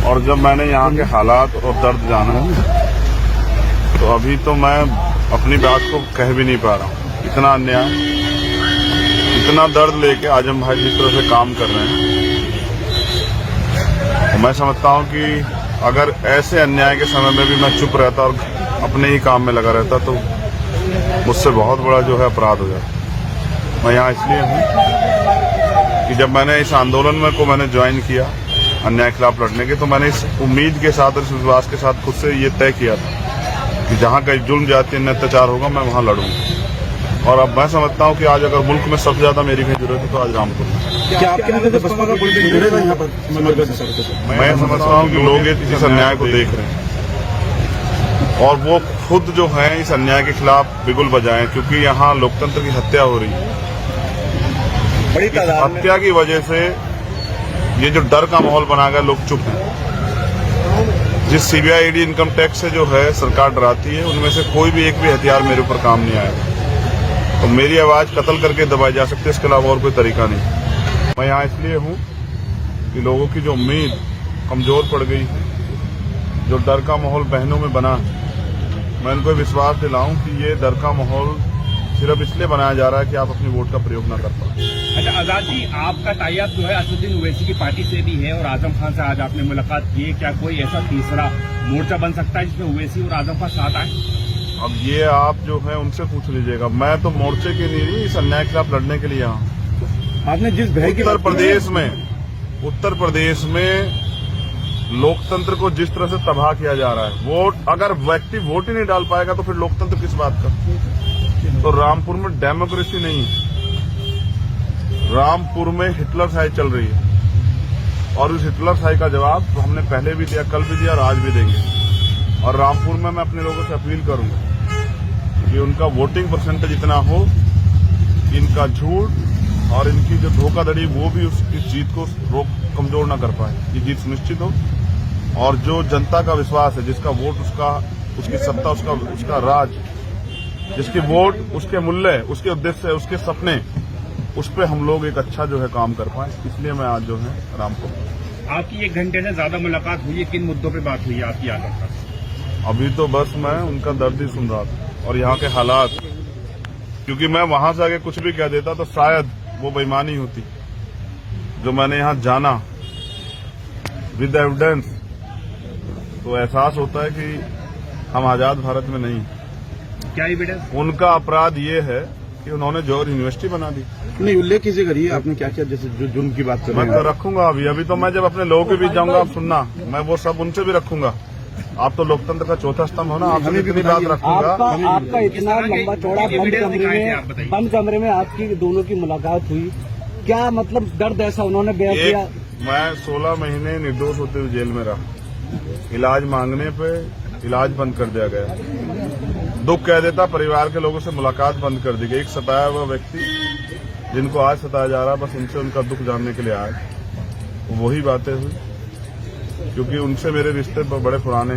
और जब मैंने यहाँ के हालात और दर्द जाना तो अभी तो मैं अपनी बात को कह भी नहीं पा रहा हूँ। इतना अन्याय, इतना दर्द लेके आजम भाई जिस तरह से काम कर रहे हैं, तो मैं समझता हूँ कि अगर ऐसे अन्याय के समय में भी मैं चुप रहता और अपने ही काम में लगा रहता तो मुझसे बहुत बड़ा जो है अपराध हो जाता। मैं यहाँ इसलिए हूँ कि जब मैंने इस आंदोलन में को मैंने ज्वाइन किया अन्याय के खिलाफ लड़ने के, तो मैंने इस उम्मीद के साथ और इस विश्वास के साथ खुद से ये तय किया था कि जहाँ कहीं जुल्म जाति अन्य अत्याचार होगा मैं वहाँ लड़ूंगा। और अब मैं समझता हूँ कि आज अगर मुल्क में सबसे ज्यादा मेरी कहीं जरूरत है तो आज रामपुर में। क्या आपके यहाँ बसपा का कोई जुड़ेगा यहाँ पर? मैं समझता हूँ कि लोग इस अन्याय को देख रहे हैं और वो खुद जो है इस अन्याय के खिलाफ बिगुल बजाएं, क्योंकि यहाँ लोकतंत्र की हत्या हो रही है। बड़ी तादाद में हत्या की वजह से ये जो डर का माहौल बना गया, लोग चुप हैं। जिस सीबीआई ईडी इनकम टैक्स से जो है सरकार डराती है, उनमें से कोई भी एक भी हथियार मेरे ऊपर काम नहीं आया। तो मेरी आवाज कत्ल करके दबाई जा सकती है, इसके अलावा और कोई तरीका नहीं। मैं यहाँ इसलिए हूँ कि लोगों की जो उम्मीद कमजोर पड़ गई है, जो डर का माहौल बहनों में बना, मैं उनको विश्वास दिलाऊं कि ये डर का माहौल सिर्फ इसलिए बनाया जा रहा है कि आप अपनी वोट का प्रयोग न कर पाए। अच्छा आजाद जी, आपका टाई अप जो है असदुद्दीन ओवैसी की पार्टी से भी है और आजम खान से आज आपने मुलाकात की है। क्या कोई ऐसा तीसरा मोर्चा बन सकता है जिसमें ओवैसी और आजम खान साथ आए? अब ये आप जो है उनसे पूछ लीजिएगा। मैं तो मोर्चे के लिए इस अन्याय के खिलाफ लड़ने के लिए यहाँ। आपने जिस भय की उत्तर प्रदेश में लोकतंत्र को जिस तरह से तबाह किया जा रहा है, वोट अगर व्यक्ति वोट ही नहीं डाल पाएगा तो फिर लोकतंत्र किस बात का? तो रामपुर में डेमोक्रेसी नहीं है, रामपुर में हिटलर शाही चल रही है और उस हिटलर शाही का जवाब हमने पहले भी दिया, कल भी दिया और आज भी देंगे। और रामपुर में मैं अपने लोगों से अपील करूंगा कि उनका वोटिंग परसेंटेज इतना हो, इनका झूठ और इनकी जो धोखाधड़ी वो भी इस जीत को कमजोर न कर पाए, ये जीत सुनिश्चित हो। और जो जनता का विश्वास है, जिसका वोट उसकी सत्ता, उसका राज, जिसकी वोट उसके मूल्य, उसके उद्देश्य, उसके सपने, उस पर हम लोग एक अच्छा जो है काम कर पाए। इसलिए मैं आज जो है रामपुर। आपकी 1 घंटे से ज्यादा मुलाकात हुई है, किन मुद्दों पे बात हुई है आपकी आजम खान? अभी तो बस मैं उनका दर्द ही सुन रहा था और यहाँ के हालात, क्योंकि मैं वहां से आगे कुछ भी कह देता तो शायद वो बेईमानी होती। जो मैंने यहाँ जाना विद एविडेंस, तो एहसास होता है कि हम आजाद भारत में नहीं। क्या एविडेंस? उनका अपराध ये है कि उन्होंने जौहर यूनिवर्सिटी बना दी। नहीं, उल्लेख कीजिए करिए आपने क्या किया, जैसे जो जुर्म की बात कर रहे मैं हैं। तो रखूंगा अभी तो मैं जब अपने लोगों के बीच जाऊंगा, आप सुनना, मैं वो सब उनसे भी रखूंगा। आप तो लोकतंत्र का चौथा स्तंभ हो ना, आपसे इतनी बात रखूंगा। आपका इतना लंबा चौड़ा बंद कमरे में आपकी दोनों की मुलाकात हुई, क्या मतलब दर्द ऐसा उन्होंने बयां किया? मैं 16 महीने निर्दोष होते हुए जेल में रहा, इलाज मांगने पे इलाज बंद कर दिया गया, दुख कह देता परिवार के लोगों से मुलाकात बंद कर दी गई। एक सताया हुआ व्यक्ति जिनको आज सताया जा रहा, बस उनसे उनका दुख जानने के लिए आए, वही बातें हुई। क्योंकि उनसे मेरे रिश्ते बड़े पुराने,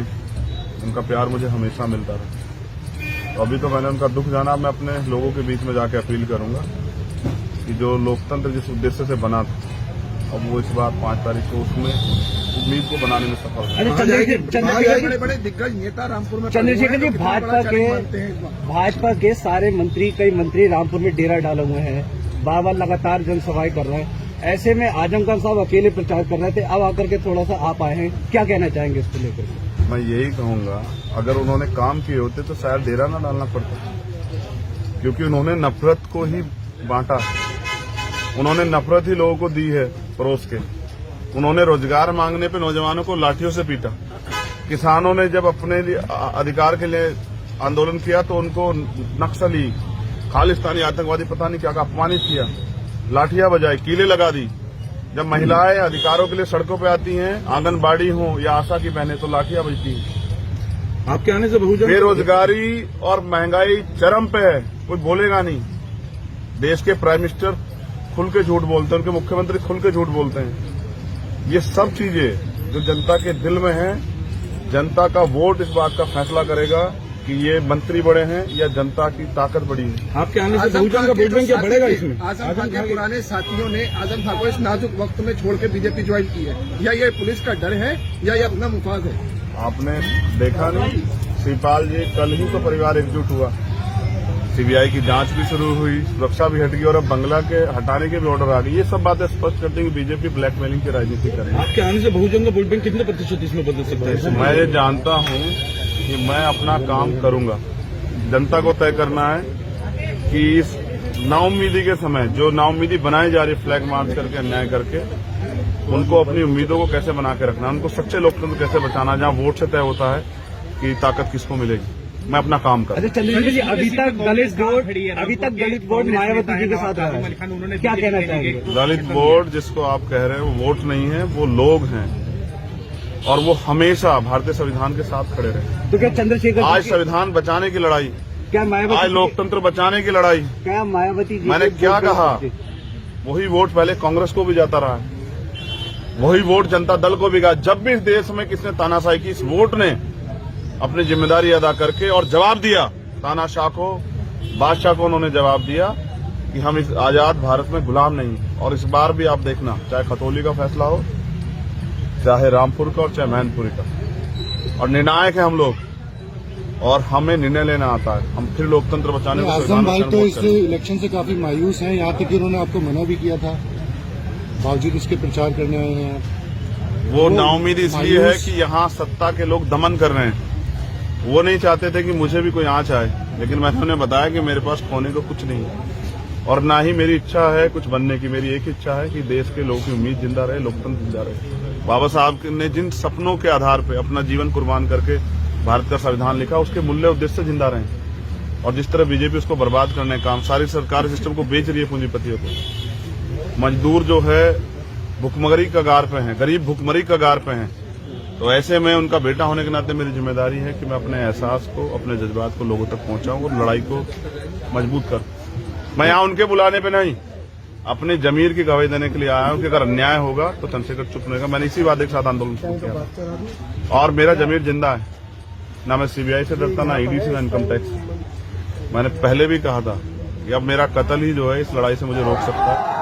उनका प्यार मुझे हमेशा मिलता रहा। तो अभी तो मैंने उनका दुख जाना, मैं अपने लोगों के बीच में जाके अपील करूंगा कि जो लोकतंत्र जिस उद्देश्य से बना था, अब वो इस बार 5 तारीख को उसमें उम्मीद को बनाने में सफल है। बड़े दिग्गज नेता रामपुर में चंद्रशेखर जी, भाजपा के सारे मंत्री, कई मंत्री रामपुर में डेरा डाले हुए हैं, बार-बार लगातार जनसभाएं कर रहे हैं। ऐसे में आजम खान साहब अकेले प्रचार कर रहे थे, अब आकर के थोड़ा सा आप आए हैं, क्या कहना चाहेंगे इसको लेकर? मैं यही कहूंगा, अगर उन्होंने काम किए होते तो शायद डेरा ना डालना पड़ता, क्योंकि उन्होंने नफरत को ही बांटा, उन्होंने नफरत ही लोगों को दी है परोस के। उन्होंने रोजगार मांगने पे नौजवानों को लाठियों से पीटा। किसानों ने जब अपने अधिकार के लिए आंदोलन किया तो उनको नक्सली, खालिस्तानी आतंकवादी पता नहीं क्या अपमानित किया, लाठियां बजाई, कीले लगा दी। जब महिलाएं अधिकारों के लिए सड़कों पे आती हैं, आंगनबाड़ी हो या आशा की बहनें, तो लाठियां बजती हैं। आपके आने से बहुजन बेरोजगारी और महंगाई चरम पे है, कोई बोलेगा नहीं। देश के प्राइम मिनिस्टर खुल के झूठ बोलते हैं, उनके मुख्यमंत्री खुल के झूठ बोलते हैं। ये सब चीजें जो जनता के दिल में है, जनता का वोट इस बात का फैसला करेगा कि ये मंत्री बड़े हैं या जनता की ताकत बड़ी है। आपके आने से बहुजन का वोट बैंक क्या बढ़ेगा इसमें? आजम खान के पुराने साथियों ने आजम खान को इस नाजुक वक्त में छोड़ के बीजेपी ज्वाइन की है, या ये पुलिस का डर है या ये अपना मुफाद है? आपने देखा नहीं, शिवपाल जी कल ही तो परिवार एकजुट हुआ, सीबीआई की जांच भी शुरू हुई, सुरक्षा भी हट गई और अब बंगला के हटाने के भी ऑर्डर आ गए। ये सब बातें स्पष्ट करती है कि बीजेपी ब्लैकमेलिंग की राजनीति कर रही है। आपके आने से बहुजन का वोट बैंक कितने प्रतिशत इसमें बदल सकता है? मैं ये जानता हूं कि मैं अपना काम करूंगा। जनता को तय करना है कि इस नाउम्मीदी के समय जो नाउम्मीदी बनाई जा रही है फ्लैग मार्च करके अन्याय करके, उनको अपनी उम्मीदों को कैसे बना के रखना, उनको सच्चे लोकतंत्र कैसे बचाना, जहां वोट से तय होता है कि ताकत किसको मिलेगी। मैं अपना काम कर। अच्छा चंद्रशेखर जी, अभी तक दलित वोट मायावती जी के साथ रहा है, क्या कहना चाहेंगे? दलित वोट जिसको आप कह रहे हैं वो वोट नहीं है, वो लोग हैं और वो हमेशा भारतीय संविधान के साथ खड़े रहे। तो क्या चंद्रशेखर आज संविधान बचाने की लड़ाई, क्या मायावती आज लोकतंत्र बचाने की लड़ाई, क्या मायावती जी मैंने क्या कहा, वही वोट पहले कांग्रेस को भी जाता रहा है, वही वोट जनता दल को भी गया। जब भी इस देश में किसने तानाशाही की, इस वोट ने अपनी जिम्मेदारी अदा करके और जवाब दिया। तानाशाह को, बादशाह को उन्होंने जवाब दिया कि हम इस आजाद भारत में गुलाम नहीं। और इस बार भी आप देखना, चाहे खतौली का फैसला हो, चाहे रामपुर का और चाहे मैनपुरी का, और निर्णायक है हम लोग और हमें निर्णय लेना आता है। हम फिर लोकतंत्र बचाने को आजम भाई तो इस इलेक्शन से काफी मायूस हैं, यहाँ तक कि उन्होंने आपको मना भी किया था, बावजूद इसके प्रचार करने आए हैं। वो नाउम्मीद इसलिए है कि यहाँ सत्ता के लोग दमन कर रहे हैं। वो नहीं चाहते थे कि मुझे भी कोई आंच आए, लेकिन मैंने उन्हें बताया कि मेरे पास खोने को कुछ नहीं है और ना ही मेरी इच्छा है कुछ बनने की। मेरी एक ही इच्छा है कि देश के लोगों की उम्मीद जिंदा रहे, लोकतंत्र जिंदा रहे। बाबा साहब ने जिन सपनों के आधार पर अपना जीवन कुर्बान करके भारत का संविधान लिखा, उसके मूल्य उद्देश्य जिंदा रहे। और जिस तरह बीजेपी उसको बर्बाद करने का काम, सारी सरकारी सिस्टम को बेच रही है पूंजीपतियों को। मजदूर जो है भुखमरी कगार पे हैं, गरीब भुखमरी कगार पे हैं। तो ऐसे में उनका बेटा होने के नाते मेरी जिम्मेदारी है कि मैं अपने एहसास को, अपने जज्बात को लोगों तक पहुंचाऊं और लड़ाई को मजबूत कर। मैं यहाँ उनके बुलाने पे नहीं, अपने जमीर की गवाही देने के लिए आया हूं कि अगर अन्याय होगा तो चंद्रशेखर चुप रहेगा। मैंने इसी वादे के साथ आंदोलन शुरू किया और मेरा जमीर जिंदा है। ना मैं सीबीआई से डरता, ना ईडी से, ना इनकम टैक्स। मैंने पहले भी कहा था कि अब मेरा कत्ल ही जो है इस लड़ाई से मुझे रोक सकता है।